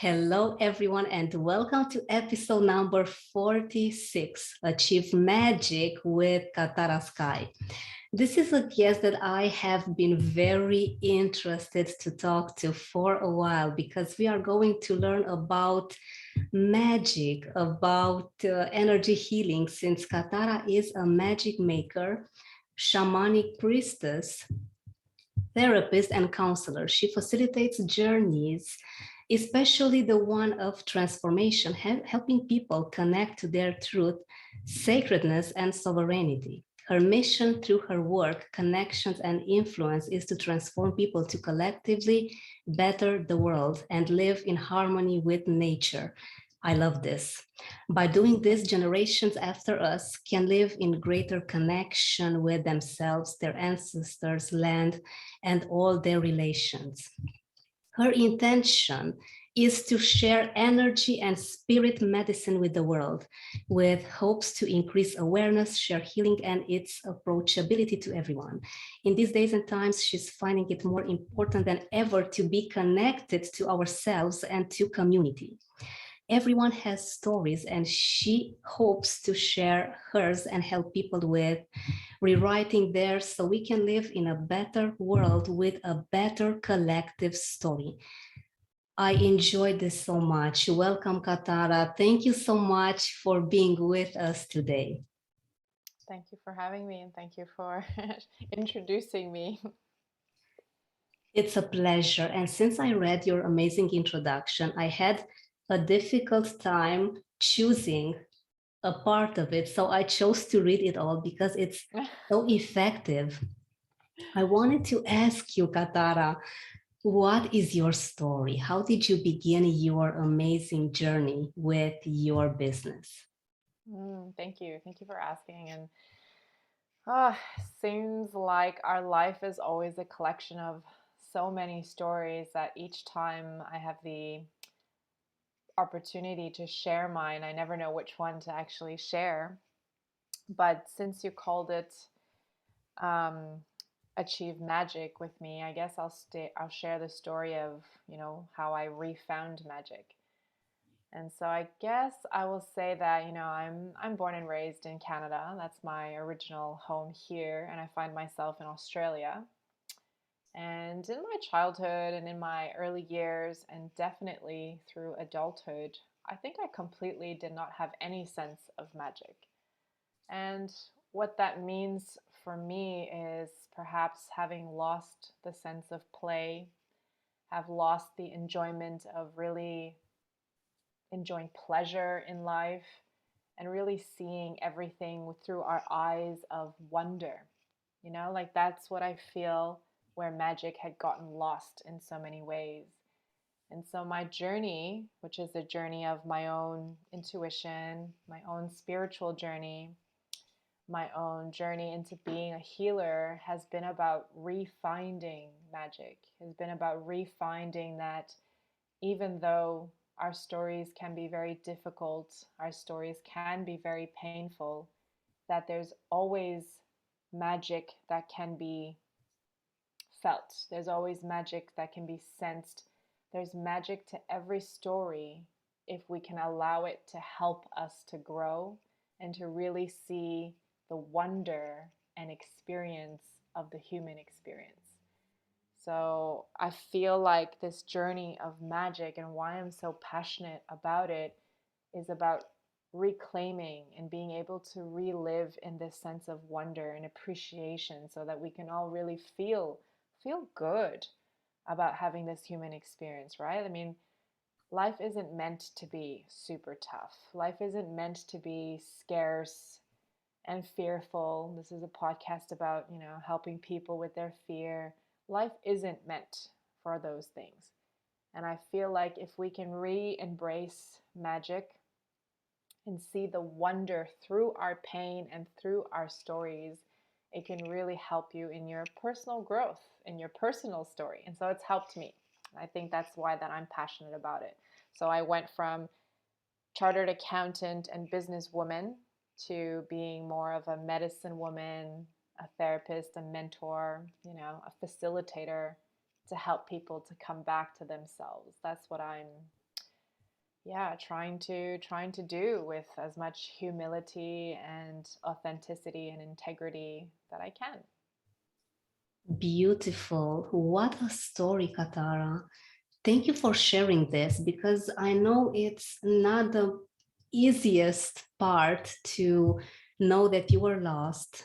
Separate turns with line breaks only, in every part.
Hello, everyone, and welcome to episode number 46, Achieve Magic with Katara Sky. This is a guest that I have been very interested to talk to for a while because we are going to learn about magic, about energy healing, since Katara is a magic maker, shamanic priestess, therapist, and counselor. She facilitates journeys, especially the one of transformation, helping people connect to their truth, sacredness, and sovereignty. Her mission through her work, connections, and influence is to transform people to collectively better the world and live in harmony with nature. I love this. By doing this, generations after us can live in greater connection with themselves, their ancestors, land, and all their relations. Her intention is to share energy and spirit medicine with the world, with hopes to increase awareness, share healing, and its approachability to everyone. In these days and times, she's finding it more important than ever to be connected to ourselves and to community. Everyone has stories, and she hopes to share hers and help people with rewriting theirs so we can live in a better world with a better collective story. I enjoyed this so much. Welcome, Katara. Thank you so much for being with us today.
Thank you for having me and thank you for introducing me.
It's a pleasure. And since I read your amazing introduction, I had a difficult time choosing a part of it. So I chose to read it all because it's so effective. I wanted to ask you, Katara, what is your story? How did you begin your amazing journey with your business?
Thank you. Thank you for asking. And uh, seems like our life is always a collection of so many stories that each time I have the opportunity to share mine, I never know which one to actually share. But since you called it um, achieve magic with me, I guess I'll share the story of, how I refound magic. And so I guess I will say that, I'm born and raised in Canada. That's my original home here, and I find myself in Australia. And in my childhood and in my early years, and definitely through adulthood, I think I completely did not have any sense of magic. And what that means for me is perhaps having lost the sense of play, have lost the enjoyment of really enjoying pleasure in life, and really seeing everything through our eyes of wonder. Like that's what I feel where magic had gotten lost in so many ways. And so, my journey, which is a journey of my own intuition, my own spiritual journey, my own journey into being a healer, has been about refinding magic, has been about refinding that even though our stories can be very difficult, our stories can be very painful, that there's always magic that can be felt. There's always magic that can be sensed. There's magic to every story if we can allow it to help us to grow and to really see the wonder and experience of the human experience. So I feel like this journey of magic and why I'm so passionate about it is about reclaiming and being able to relive in this sense of wonder and appreciation so that we can all really feel good about having this human experience, right? I mean, life isn't meant to be super tough. Life isn't meant to be scarce and fearful. This is a podcast about, helping people with their fear. Life isn't meant for those things. And I feel like if we can re-embrace magic and see the wonder through our pain and through our stories, it can really help you in your personal growth, in your personal story. And so it's helped me. I think that's why that I'm passionate about it. So I went from chartered accountant and businesswoman to being more of a medicine woman, a therapist, a mentor, a facilitator to help people to come back to themselves. That's what I'm yeah, trying to do with as much humility and authenticity and integrity that I can.
Beautiful. What a story, Katara. Thank you for sharing this because I know it's not the easiest part to know that you were lost.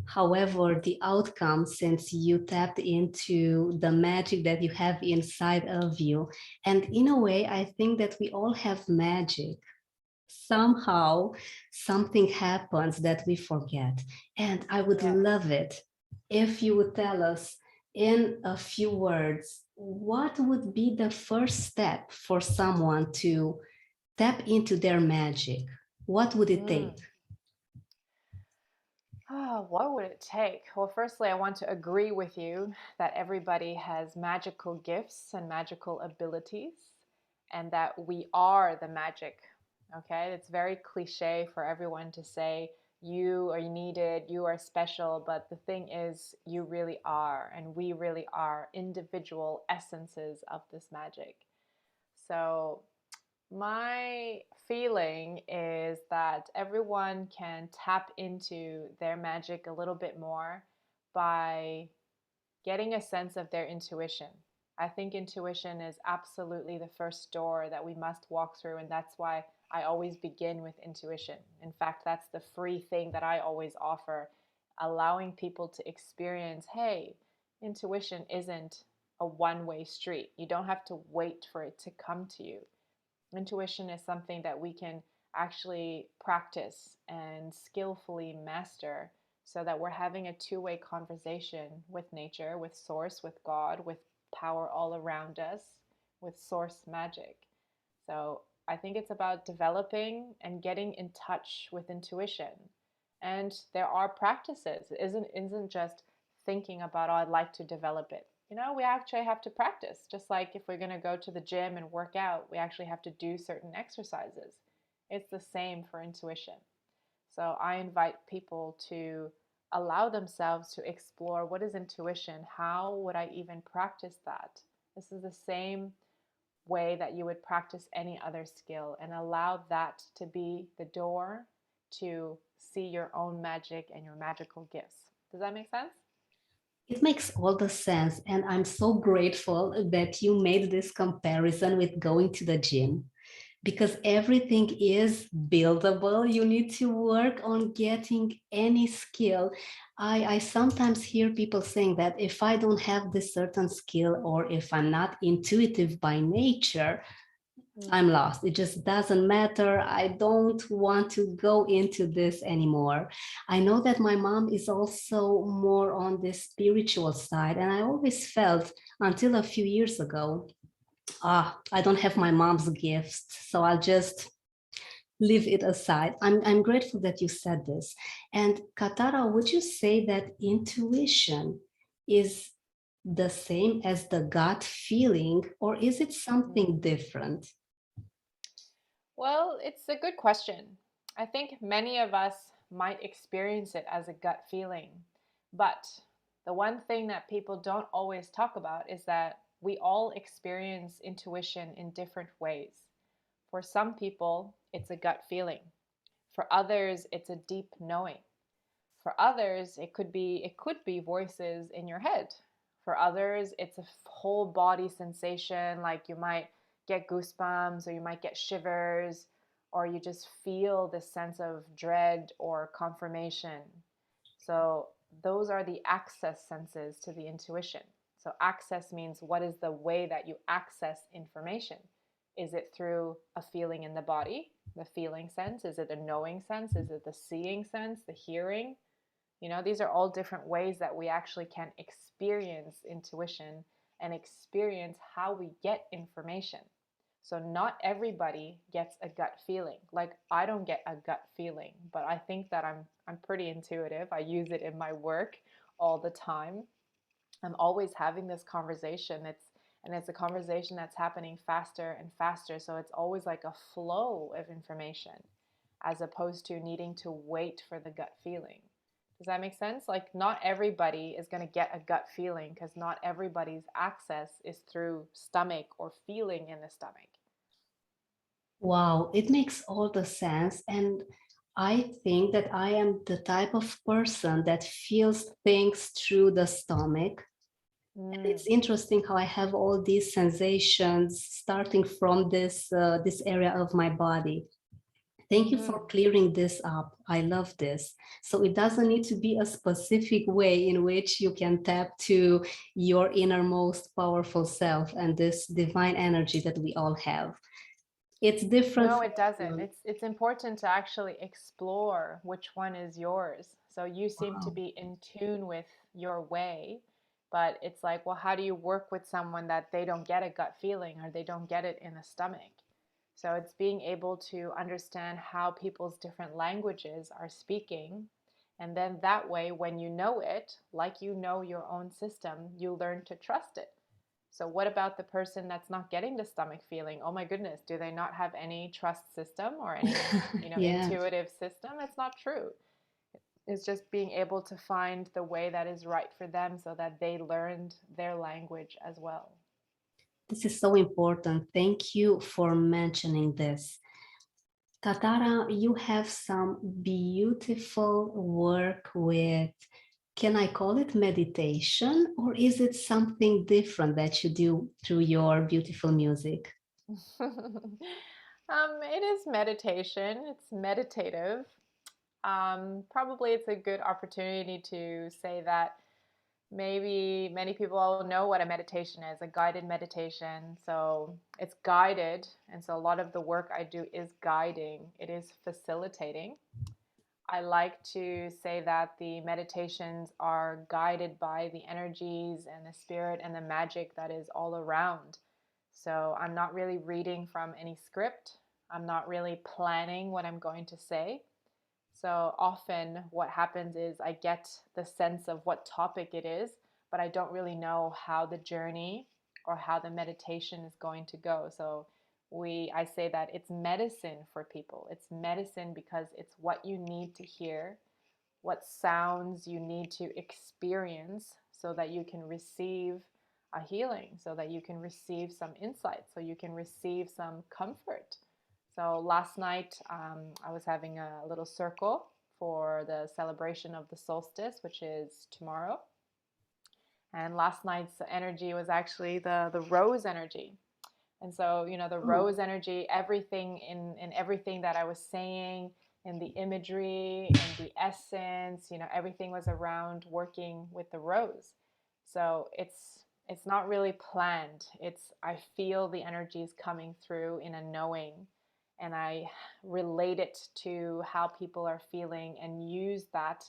However, the outcome, since you tapped into the magic that you have inside of you, and in a way, I think that we all have magic. Somehow, something happens that we forget. And I would
Yes.
love it if you would tell us in a few words what would be the first step for someone to tap into their magic. What would it
Mm.
take?
What would it take? Well, firstly, I want to agree with you that everybody has magical gifts and magical abilities, and that we are the magic. Okay, it's very cliche for everyone to say you are needed, you are special, but the thing is, you really are, and we really are individual essences of this magic. So, my feeling is that everyone can tap into their magic a little bit more by getting a sense of their intuition. I think intuition is absolutely the first door that we must walk through, and that's why I always begin with intuition. In fact, that's the free thing that I always offer, allowing people to experience hey, intuition isn't a one way street. You don't have to wait for it to come to you. Intuition is something that we can actually practice and skillfully master so that we're having a two-way conversation with nature, with source, with God, with power all around us, with source magic. So I think it's about developing and getting in touch with intuition. And there are practices. It isn't just thinking about, oh, I'd like to develop it. We actually have to practice. Just like if we're going to go to the gym and work out, we actually have to do certain exercises. It's the same for intuition. So I invite people to allow themselves to explore what is intuition? How would I even practice that? This is the same way that you would practice any other skill, and allow that to be the door to see your own magic and your magical gifts. Does that make sense?
It makes all the sense. And I'm so grateful that you made this comparison with going to the gym because everything is buildable. You need to work on getting any skill. I sometimes hear people saying that if I don't have this certain skill or if I'm not intuitive by nature, I'm
Mm.
lost. It just doesn't matter. I don't want to go into this anymore. I know that my mom is also more on the spiritual side, and I always felt until a few years ago, I don't have my mom's gifts, so I'll just leave it aside. I'm grateful that you said this. And Katara, would you say that intuition is the same as the gut feeling, or is it something
Mm.
different?
Well, it's a good question. I think many of us might experience it as a gut feeling. But the one thing that people don't always talk about is that we all experience intuition in different ways. For some people, it's a gut feeling. For others, it's a deep knowing. For others, it could be voices in your head. For others, it's a whole body sensation, like you might get goosebumps or you might get shivers, or you just feel this sense of dread or confirmation. So those are the access senses to the intuition. So access means what is the way that you access information? Is it through a feeling in the body, the feeling sense? Is it a knowing sense? Is it the seeing sense, the hearing? These are all different ways that we actually can experience intuition and experience how we get information. So not everybody gets a gut feeling. Like I don't get a gut feeling, but I think that I'm pretty intuitive. I use it in my work all the time. I'm always having this conversation. It's a conversation that's happening faster and faster, so it's always like a flow of information as opposed to needing to wait for the gut feeling. Does that make sense? Like, not everybody is going to get a gut feeling because not everybody's access is through stomach or feeling in the stomach.
Wow, it makes all the sense. And I think that I am the type of person that feels things through the stomach. And
Mm.
it's interesting how I have all these sensations starting from this area of my body. Thank you for
Mm.
clearing this up. I love this. So it doesn't need to be a specific way in which you can tap to your innermost powerful self and this divine energy that we all have. It's different
No,
for
it doesn't.
everyone.
It's important to actually explore which one is yours. So you seem to
Wow.
be in tune with your way, but it's like, well, how do you work with someone that they don't get a gut feeling or they don't get it in the stomach? So it's being able to understand how people's different languages are speaking. And then that way, when you know it, like you know your own system, you learn to trust it. So what about the person that's not getting the stomach feeling? Oh my goodness, do they not have any trust system or any,
Yeah.
intuitive system? It's not true. It's just being able to find the way that is right for them so that they learned their language as well.
This is so important. Thank you for mentioning this. Katara, you have some beautiful work with, can I call it meditation, or is it something different that you do through your beautiful music?
It is meditation. It's meditative. Probably it's a good opportunity to say that maybe many people know what a meditation is, a guided meditation. So it's guided. And so a lot of the work I do is guiding, it is facilitating. I like to say that the meditations are guided by the energies and the spirit and the magic that is all around. So I'm not really reading from any script. I'm not really planning what I'm going to say. So often, what happens is I get the sense of what topic it is, but I don't really know how the journey or how the meditation is going to go. So I say that it's medicine for people. It's medicine because it's what you need to hear, what sounds you need to experience so that you can receive a healing, so that you can receive some insight, so you can receive some comfort. So last night, I was having a little circle for the celebration of the solstice, which is tomorrow. And last night's energy was actually the rose energy. And so, the
Oh,
rose energy, everything in everything that I was saying, in the imagery, in the essence, everything was around working with the rose. So it's not really planned. It's I feel the energies coming through in a knowing, and I relate it to how people are feeling and use that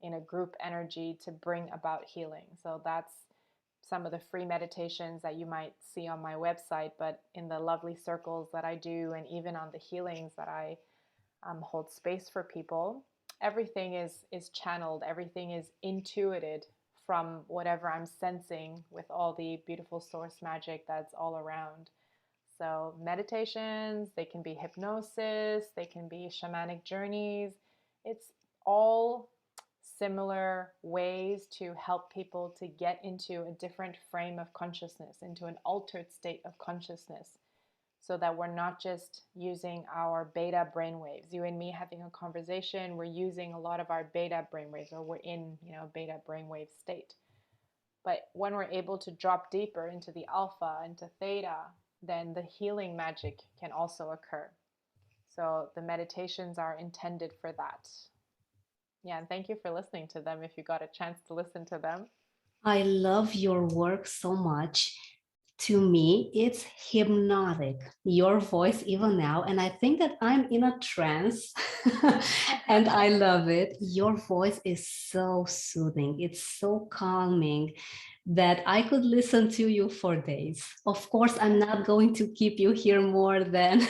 in a group energy to bring about healing. So that's some of the free meditations that you might see on my website, but in the lovely circles that I do, and even on the healings that I hold space for people, everything is channeled, everything is intuited from whatever I'm sensing with all the beautiful source magic that's all around. So, meditations, they can be hypnosis, they can be shamanic journeys. It's all similar ways to help people to get into a different frame of consciousness, into an altered state of consciousness, so that we're not just using our beta brainwaves. You and me having a conversation, we're using a lot of our beta brainwaves, or we're in, beta brainwave state. But when we're able to drop deeper into the alpha, into theta, then the healing magic can also occur. So the meditations are intended for that. Yeah, and thank you for listening to them if you got a chance to listen to them.
I love your work so much. To me, it's hypnotic, your voice even now. And I think that I'm in a trance and I love it. Your voice is so soothing, it's so calming that I could listen to you for days. Of course, I'm not going to keep you here more than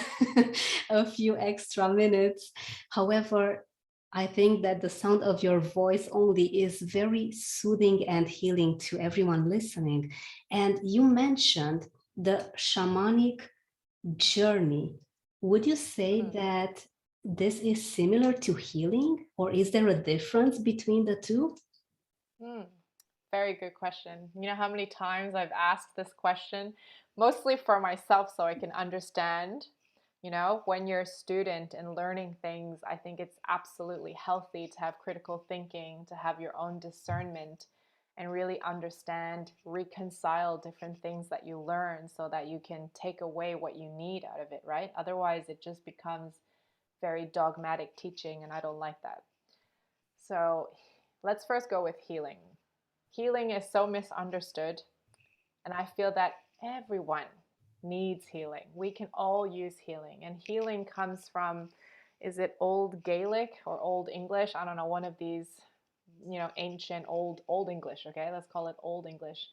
a few extra minutes. However, I think that the sound of your voice only is very soothing and healing to everyone listening. And you mentioned the shamanic journey. Would you say
Mm,
that this is similar to healing, or is there a difference between the two?
mm. Very good question. You know how many times I've asked this question, mostly for myself so I can understand, You know, when you're a student and learning things, I think it's absolutely healthy to have critical thinking, to have your own discernment, and really understand, reconcile different things that you learn so that you can take away what you need out of it, right? Otherwise, it just becomes very dogmatic teaching, and I don't like that. So let's first go with healing. Healing is so misunderstood, and I feel that everyone needs healing. We can all use healing, and healing comes from, is it Old Gaelic or Old English? I don't know, one of these, ancient Old English, okay? Let's call it Old English.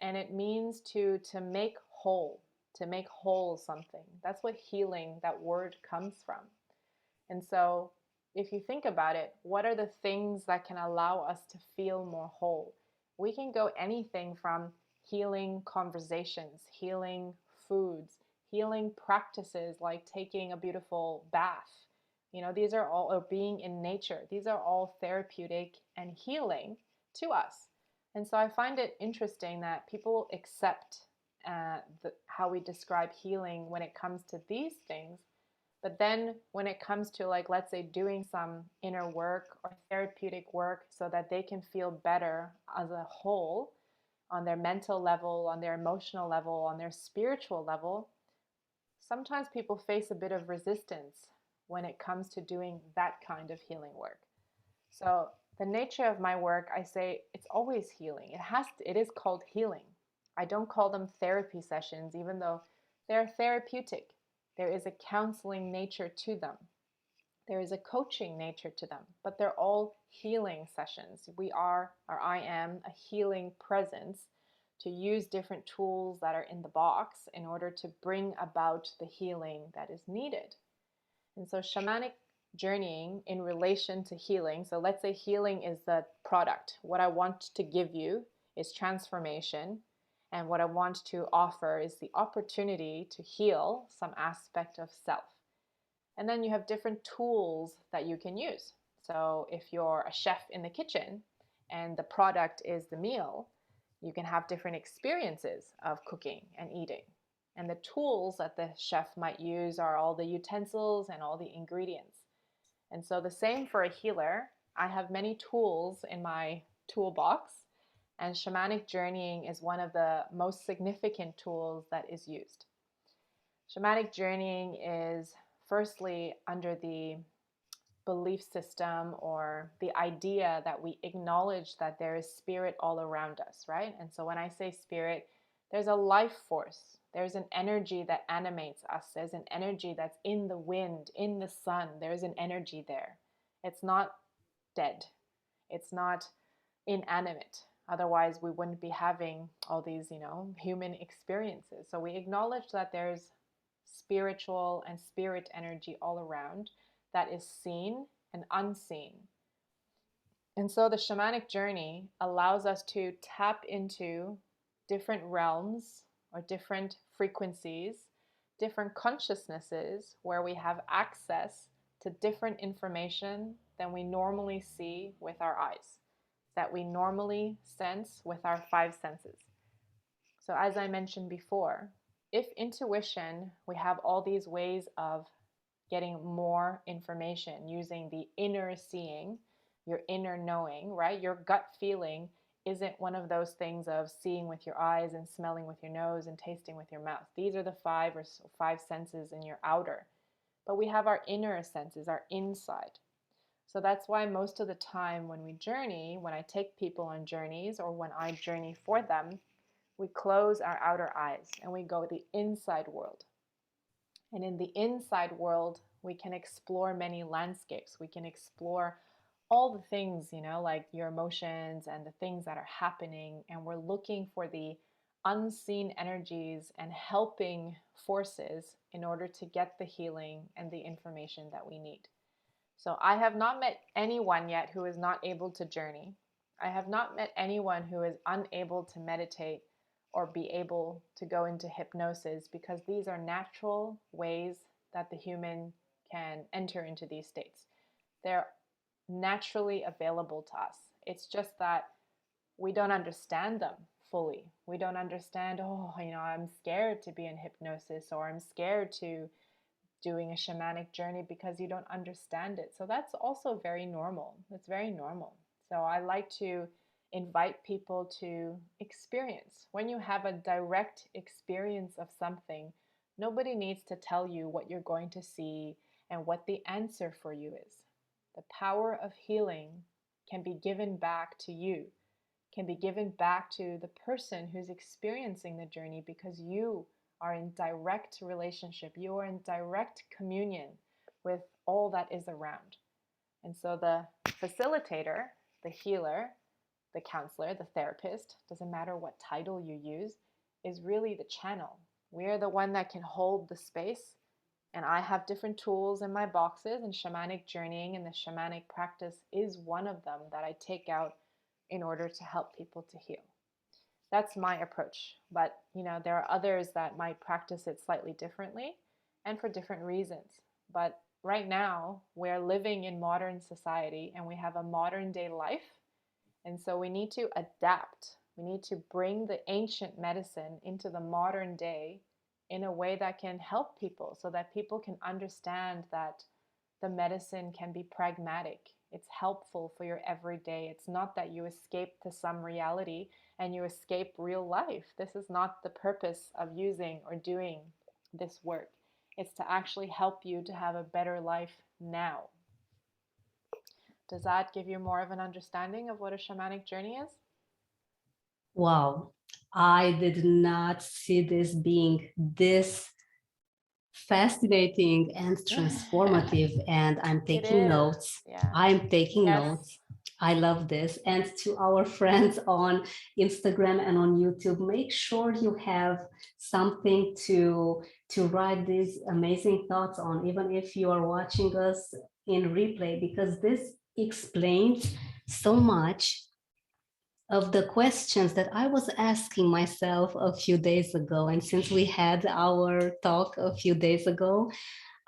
And it means to make whole, to make whole something. That's what healing, that word, comes from. And so if you think about it, what are the things that can allow us to feel more whole? We can go anything from healing conversations, healing foods, healing practices like taking a beautiful bath. These are all, or being in nature. These are all therapeutic and healing to us. And so I find it interesting that people accept how we describe healing when it comes to these things. But then when it comes to, like, let's say doing some inner work or therapeutic work so that they can feel better as a whole on their mental level, on their emotional level, on their spiritual level, sometimes people face a bit of resistance when it comes to doing that kind of healing work. So the nature of my work, I say it's always healing. It is called healing. I don't call them therapy sessions, even though they're therapeutic. There is a counseling nature to them. There is a coaching nature to them, but they're all healing sessions. I am a healing presence to use different tools that are in the box in order to bring about the healing that is needed. And so shamanic journeying in relation to healing, so let's say healing is the product. What I want to give you is transformation, and what I want to offer is the opportunity to heal some aspect of self. And then you have different tools that you can use. So if you're a chef in the kitchen and the product is the meal, you can have different experiences of cooking and eating. And the tools that the chef might use are all the utensils and all the ingredients. And so the same for a healer. I have many tools in my toolbox, and shamanic journeying is one of the most significant tools that is used. Shamanic journeying is firstly under the belief system or the idea that we acknowledge that there is spirit all around us, right? And so when I say spirit, there's a life force. There's an energy that animates us. There's an energy that's in the wind, in the sun. There's an energy there. It's not dead. It's not inanimate. Otherwise, we wouldn't be having all these, human experiences. So we acknowledge that there's spiritual and spirit energy all around that is seen and unseen. And so the shamanic journey allows us to tap into different realms or different frequencies, different consciousnesses where we have access to different information than we normally see with our eyes, that we normally sense with our five senses. So as I mentioned before, if intuition, we have all these ways of getting more information using the inner seeing, your inner knowing, right? Your gut feeling isn't one of those things of seeing with your eyes and smelling with your nose and tasting with your mouth. These are the five senses in your outer. But we have our inner senses, our inside. So that's why most of the time when we journey, when I take people on journeys or when I journey for them, we close our outer eyes and we go the inside world. And in the inside world, we can explore many landscapes. We can explore all the things, like your emotions and the things that are happening. And we're looking for the unseen energies and helping forces in order to get the healing and the information that we need. So I have not met anyone yet who is not able to journey. I have not met anyone who is unable to meditate or be able to go into hypnosis, because these are natural ways that the human can enter into these states. They're naturally available to us. It's just that we don't understand them fully. We don't understand, I'm scared to be in hypnosis, or I'm scared to doing a shamanic journey because you don't understand it. So that's also very normal. It's very normal. So I like to invite people to experience. When you have a direct experience of something, nobody needs to tell you what you're going to see and what the answer for you is. The power of healing can be given back to you, can be given back to the person who's experiencing the journey, because you are in direct relationship, you are in direct communion with all that is around. And so the facilitator, the healer, the counselor, the therapist, doesn't matter what title you use, is really the channel. We're the one that can hold the space. And I have different tools in my boxes, and shamanic journeying and the shamanic practice is one of them that I take out in order to help people to heal. That's my approach. But, there are others that might practice it slightly differently and for different reasons. But right now, we're living in modern society and we have a modern day life. And so we need to adapt. We need to bring the ancient medicine into the modern day in a way that can help people, so that people can understand that the medicine can be pragmatic. It's helpful for your everyday. It's not that you escape to some reality and you escape real life. This is not the purpose of using or doing this work. It's to actually help you to have a better life now. Does that give you more of an understanding of what a shamanic journey is?
Wow, I did not see this being this fascinating and transformative, and I'm
It
taking
is.
notes.
Yeah.
I'm taking
Yes.
notes. I love this. And to our friends on Instagram and on YouTube, make sure you have something to write these amazing thoughts on, even if you are watching us in replay, because this explains so much of the questions that I was asking myself a few days ago. And since we had our talk a few days ago,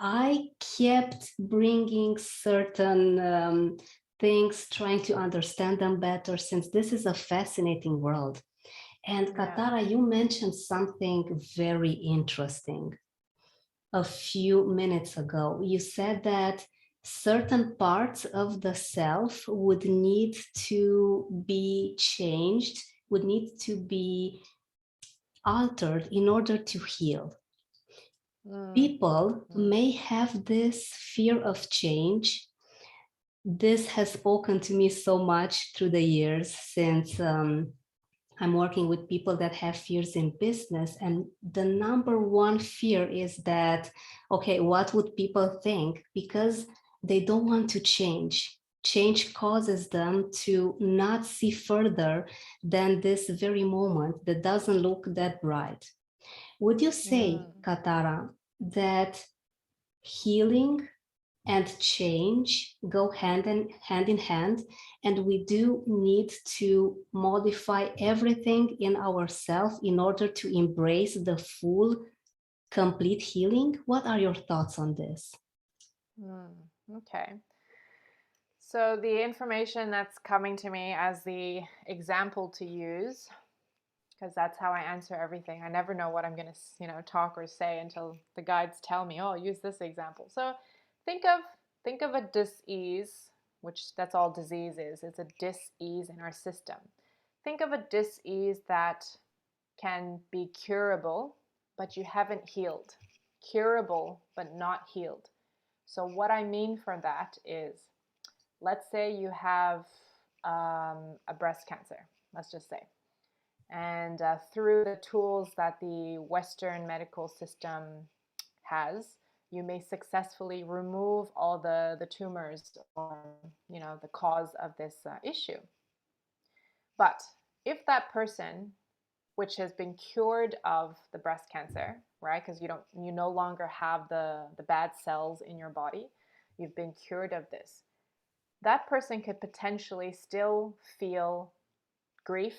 I kept bringing certain things, trying to understand them better, since this is a fascinating world. And Katara, you mentioned something very interesting a few minutes ago. You said that certain parts of the self would need to be changed, would need to be altered in order to heal. People may have this fear of change. This has spoken to me so much through the years, since I'm working with people that have fears in business. And the number one fear is that, okay, what would people think? Because they don't want to change. Change causes them to not see further than this very moment that doesn't look that bright. Would you say, Katara, that healing and change go hand in hand, and we do need to modify everything in ourselves in order to embrace the full, complete healing? What are your thoughts on this?
Okay. So the information that's coming to me as the example to use, because that's how I answer everything. I never know what I'm going to, talk or say until the guides tell me, "Oh, use this example." So think of a dis-ease, which that's all disease is. It's a dis-ease in our system. Think of a dis-ease that can be curable, but you haven't healed. Curable, but not healed. So what I mean for that is, let's say you have a breast cancer, let's just say. And through the tools that the Western medical system has, you may successfully remove all the tumors or, the cause of this issue. But if that person, which has been cured of the breast cancer, right? Because you no longer have the bad cells in your body, you've been cured of this. That person could potentially still feel grief,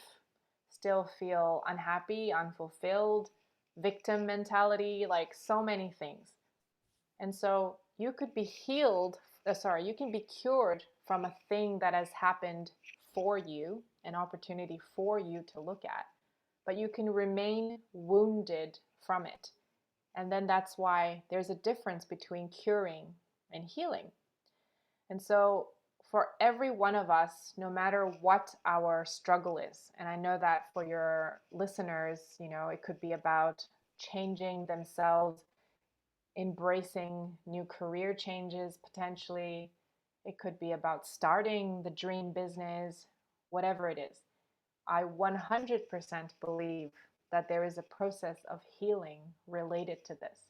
still feel unhappy, unfulfilled, victim mentality, like so many things. And so you could be you can be cured from a thing that has happened for you, an opportunity for you to look at, but you can remain wounded from it. And then that's why there's a difference between curing and healing. And so, for every one of us, no matter what our struggle is, and I know that for your listeners, it could be about changing themselves, embracing new career changes potentially. It could be about starting the dream business, whatever it is. I 100% believe that there is a process of healing related to this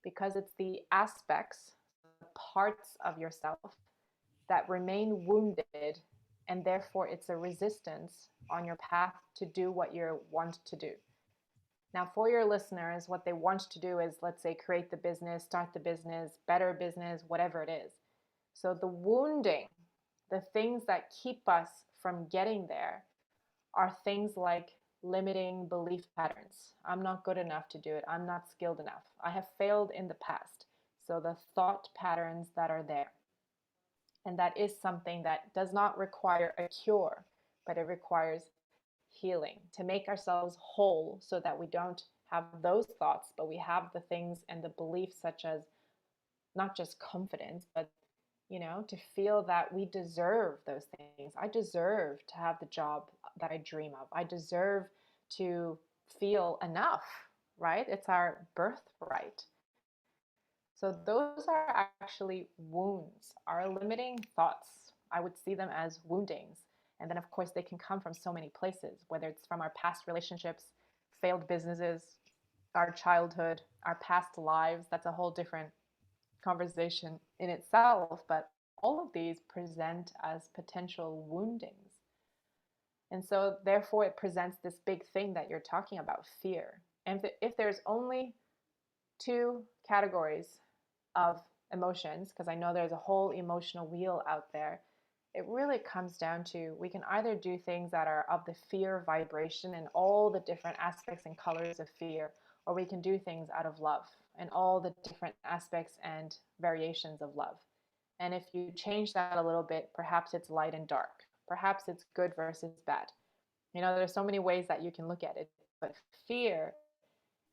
because it's the aspects, the parts of yourself that remain wounded, and therefore it's a resistance on your path to do what you want to do. Now, for your listeners, what they want to do is, let's say, create the business, start the business, better business, whatever it is. So the wounding, the things that keep us from getting there, are things like limiting belief patterns. I'm not good enough to do it. I'm not skilled enough. I have failed in the past. So the thought patterns that are there. And that is something that does not require a cure, but it requires healing to make ourselves whole so that we don't have those thoughts, but we have the things and the beliefs, such as not just confidence, but to feel that we deserve those things. I deserve to have the job that I dream of. I deserve to feel enough, right? It's our birthright. So those are actually wounds, our limiting thoughts. I would see them as woundings. And then, of course, they can come from so many places, whether it's from our past relationships, failed businesses, our childhood, our past lives. That's a whole different conversation in itself. But all of these present as potential woundings. And so, therefore, it presents this big thing that you're talking about, fear. And if there's only two categories of emotions, because I know there's a whole emotional wheel out there, it really comes down to we can either do things that are of the fear vibration and all the different aspects and colors of fear, or we can do things out of love and all the different aspects and variations of love. And if you change that a little bit, perhaps it's light and dark. Perhaps it's good versus bad. There's so many ways that you can look at it, but fear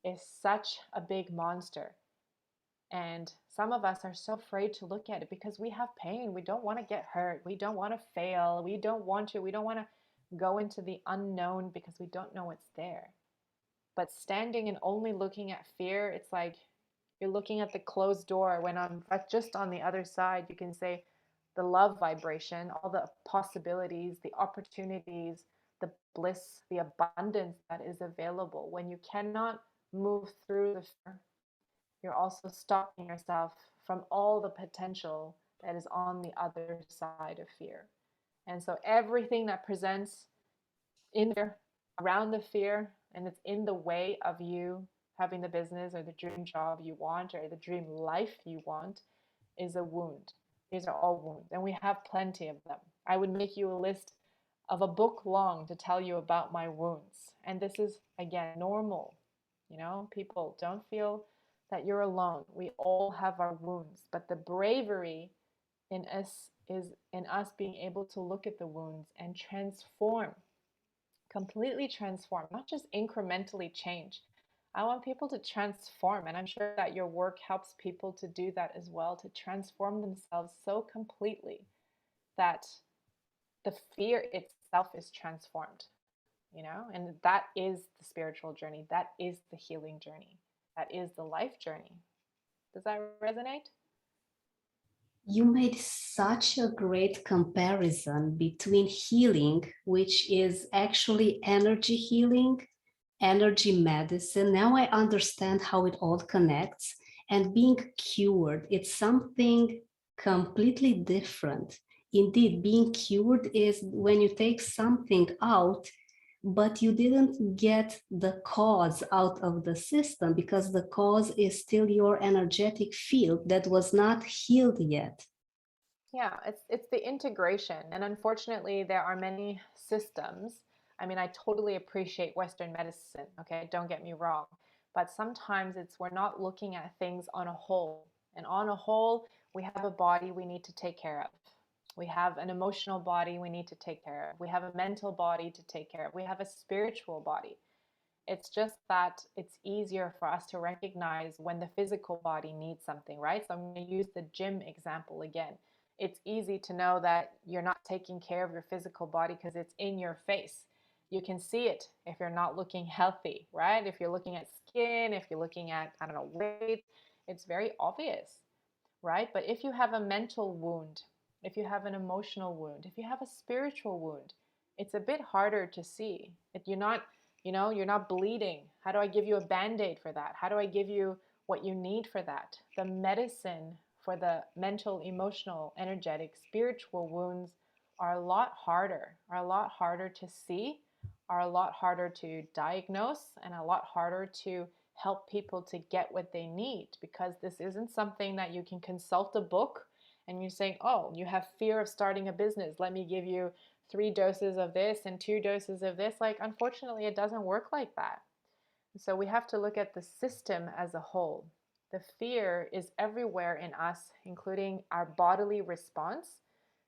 is such a big monster. And some of us are so afraid to look at it because we have pain. We don't want to get hurt. We don't want to fail. We don't want to go into the unknown because we don't know what's there. But standing and only looking at fear, it's like you're looking at the closed door when I'm just on the other side. You can say the love vibration, all the possibilities, the opportunities, the bliss, the abundance that is available. When you cannot move through the fear, you're also stopping yourself from all the potential that is on the other side of fear. And so everything that presents in there, around the fear, and it's in the way of you having the business or the dream job you want or the dream life you want, is a wound. These are all wounds, and we have plenty of them. I would make you a list of a book long to tell you about my wounds. And this is, again, normal. People don't feel that you're alone. We all have our wounds, but the bravery in us is in us being able to look at the wounds and transform, completely transform, not just incrementally change. I want people to transform, and I'm sure that your work helps people to do that as well, to transform themselves so completely that the fear itself is transformed, and that is the spiritual journey. That is the healing journey. That is the life journey. Does that resonate?
You made such a great comparison between healing, which is actually energy healing, energy medicine. Now I understand how it all connects. And being cured, it's something completely different. Indeed, being cured is when you take something out, but you didn't get the cause out of the system because the cause is still your energetic field that was not healed yet.
Yeah, it's the integration. And unfortunately, there are many systems. I mean, I totally appreciate Western medicine, okay? Don't get me wrong. But sometimes we're not looking at things on a whole. And on a whole, we have a body we need to take care of. We have an emotional body we need to take care of. We have a mental body to take care of. We have a spiritual body. It's just that it's easier for us to recognize when the physical body needs something, right? So I'm going to use the gym example again. It's easy to know that you're not taking care of your physical body because it's in your face. You can see it if you're not looking healthy, right? If you're looking at skin, if you're looking at, I don't know, weight, it's very obvious, right? But if you have a mental wound, if you have an emotional wound, if you have a spiritual wound, it's a bit harder to see. If you're not, you're not bleeding. How do I give you a band-aid for that? How do I give you what you need for that? The medicine for the mental, emotional, energetic, spiritual wounds are a lot harder to see, are a lot harder to diagnose, and a lot harder to help people to get what they need, because this isn't something that you can consult a book and you're saying, oh, you have fear of starting a business. Let me give you 3 doses of this and 2 doses of this. Like, unfortunately, it doesn't work like that. So we have to look at the system as a whole. The fear is everywhere in us, including our bodily response.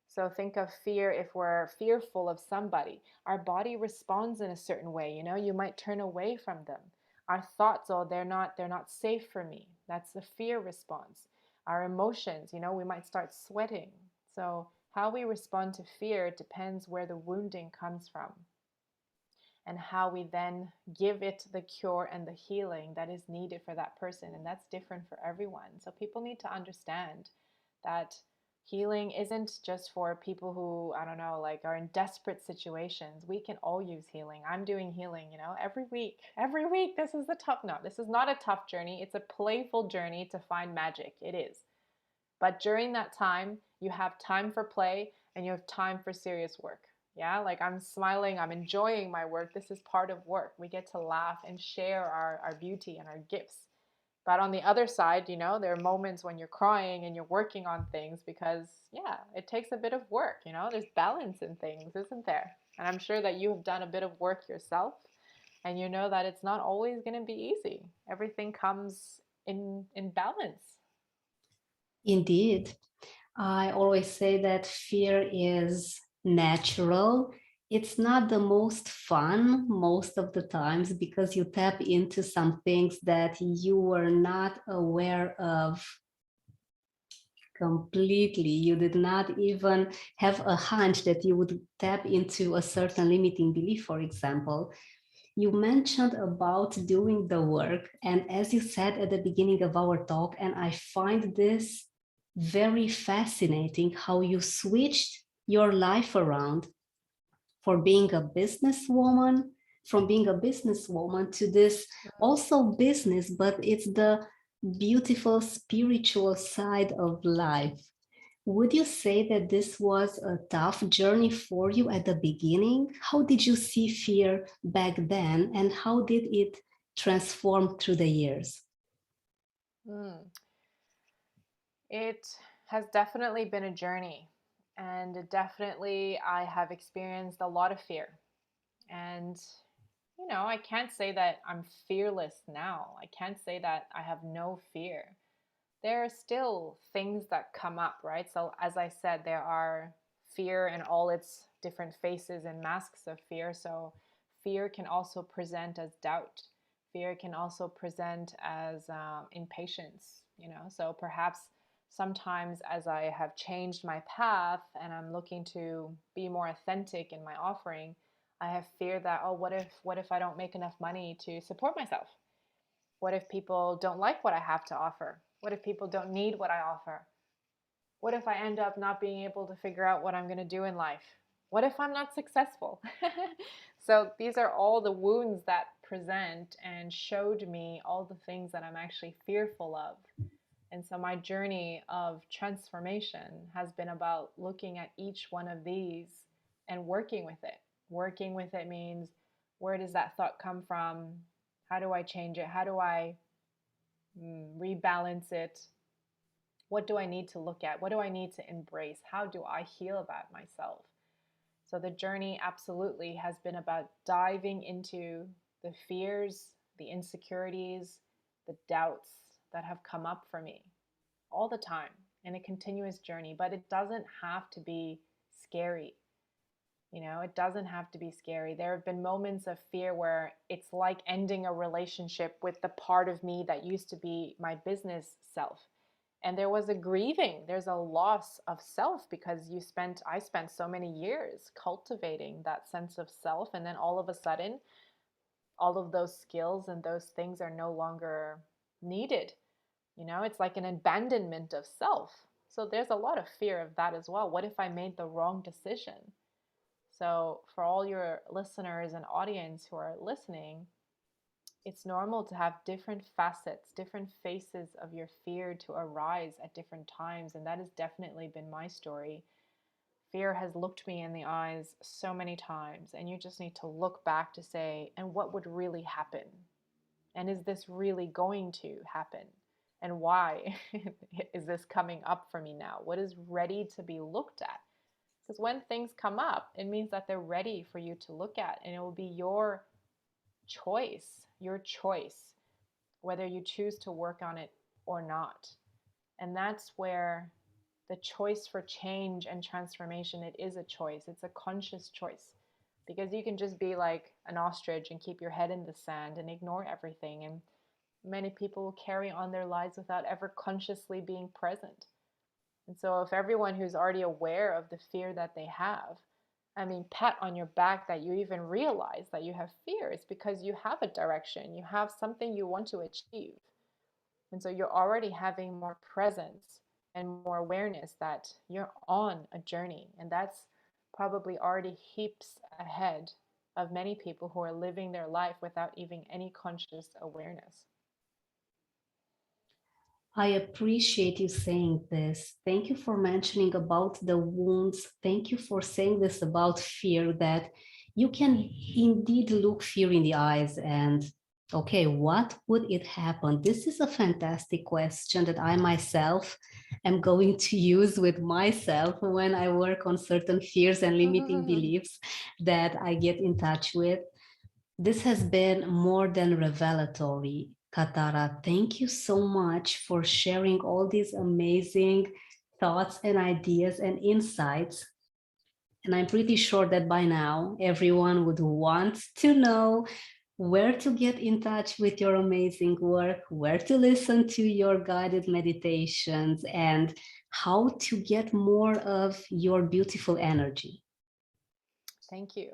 So think of fear. If we're fearful of somebody, our body responds in a certain way. You might turn away from them. Our thoughts, oh, they're not safe for me. That's the fear response. Our emotions, we might start sweating. So how we respond to fear depends where the wounding comes from, and how we then give it the cure and the healing that is needed for that person. And that's different for everyone. So people need to understand that healing isn't just for people who, I don't know, like are in desperate situations. We can all use healing. I'm doing healing, every week. Every week. This is the tough. No, this is not a tough journey. It's a playful journey to find magic. It is. But during that time, you have time for play and you have time for serious work. Yeah, like I'm smiling, I'm enjoying my work. This is part of work. We get to laugh and share our beauty and our gifts. But on the other side, there are moments when you're crying and you're working on things because, yeah, it takes a bit of work. There's balance in things, isn't there? And I'm sure that you have done a bit of work yourself, and you know that it's not always going to be easy. Everything comes in balance.
Indeed. I always say that fear is natural. It's not the most fun most of the times because you tap into some things that you were not aware of completely. You did not even have a hunch that you would tap into a certain limiting belief, for example. You mentioned about doing the work, and as you said at the beginning of our talk, and I find this very fascinating, how you switched your life around for being a businesswoman, from being a businesswoman to this also business, but it's the beautiful spiritual side of life. Would you say that this was a tough journey for you at the beginning? How did you see fear back then, and how did it transform through the years?
Mm. It has definitely been a journey, and definitely I have experienced a lot of fear. And, I can't say that I'm fearless now. I can't say that I have no fear. There are still things that come up, right? So, as I said, there are fear in all its different faces and masks of fear. So, fear can also present as doubt. Fear can also present as impatience, So, perhaps sometimes as I have changed my path and I'm looking to be more authentic in my offering, I have fear that, oh, what if I don't make enough money to support myself? What if people don't like what I have to offer? What if people don't need what I offer? What if I end up not being able to figure out what I'm going to do in life? What if I'm not successful? So these are all the wounds that present and showed me all the things that I'm actually fearful of. And so my journey of transformation has been about looking at each one of these and working with it. Working with it means, where does that thought come from? How do I change it? How do I rebalance it? What do I need to look at? What do I need to embrace? How do I heal about myself? So the journey absolutely has been about diving into the fears, the insecurities, the doubts that have come up for me all the time in a continuous journey. But it doesn't have to be scary. You know, it doesn't have to be scary. There have been moments of fear where it's like ending a relationship with the part of me that used to be my business self. And there was a grieving, there's a loss of self, because I spent so many years cultivating that sense of self, and then all of a sudden all of those skills and those things are no longer needed. You know, it's like an abandonment of self. So there's a lot of fear of that as well. What if I made the wrong decision? So, for all your listeners and audience who are listening, it's normal to have different facets, different faces of your fear to arise at different times. And that has definitely been my story. Fear has looked me in the eyes so many times. And you just need to look back to say, and what would really happen? And is this really going to happen? And why is this coming up for me now? What is ready to be looked at? Because when things come up, it means that they're ready for you to look at, and it will be your choice, whether you choose to work on it or not. And that's where the choice for change and transformation, it is a choice. It's a conscious choice, because you can just be like an ostrich and keep your head in the sand and ignore everything. And many people will carry on their lives without ever consciously being present. And so, if everyone who's already aware of the fear that they have, I mean, pat on your back that you even realize that you have fears, because you have a direction, you have something you want to achieve. And so, you're already having more presence and more awareness that you're on a journey. And that's probably already heaps ahead of many people who are living their life without even any conscious awareness.
I appreciate you saying this. Thank you for mentioning about the wounds. Thank you for saying this about fear, that you can indeed look fear in the eyes and, okay, what would it happen? This is a fantastic question that I myself am going to use with myself when I work on certain fears and limiting beliefs that I get in touch with. This has been more than revelatory. Katara, thank you so much for sharing all these amazing thoughts and ideas and insights. And I'm pretty sure that by now everyone would want to know where to get in touch with your amazing work, where to listen to your guided meditations, and how to get more of your beautiful energy.
Thank you.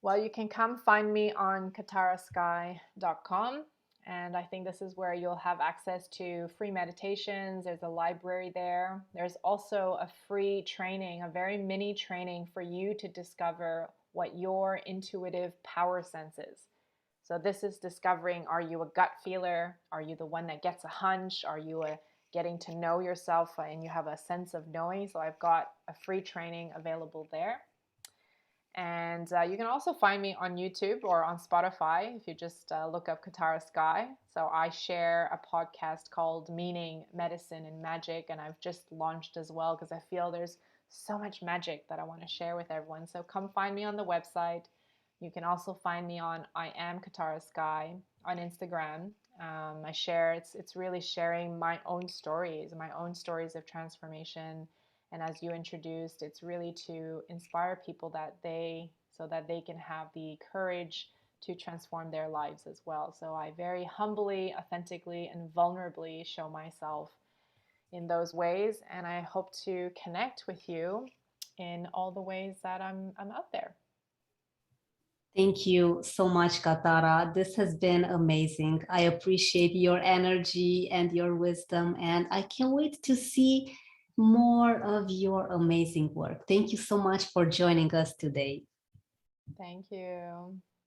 Well, you can come find me on katarasky.com. And I think this is where you'll have access to free meditations. There's a library there. There's also a free training, a very mini training for you to discover what your intuitive power sense is. So this is discovering, are you a gut feeler? Are you the one that gets a hunch? Are you getting to know yourself and you have a sense of knowing? So I've got a free training available there. And you can also find me on YouTube or on Spotify if you just look up Katara Sky. So I share a podcast called Meaning, Medicine, and Magic, and I've just launched as well because I feel there's so much magic that I want to share with everyone. So come find me on the website. You can also find me on I Am Katara Sky on Instagram. I share, it's really sharing my own stories of transformation. And as you introduced, it's really to inspire people so that they can have the courage to transform their lives as well. So I very humbly, authentically, and vulnerably show myself in those ways. And I hope to connect with you in all the ways that I'm out there.
Thank you so much, Katara. This has been amazing. I appreciate your energy and your wisdom, and I can't wait to see more of your amazing work. Thank you so much for joining us today.
Thank you.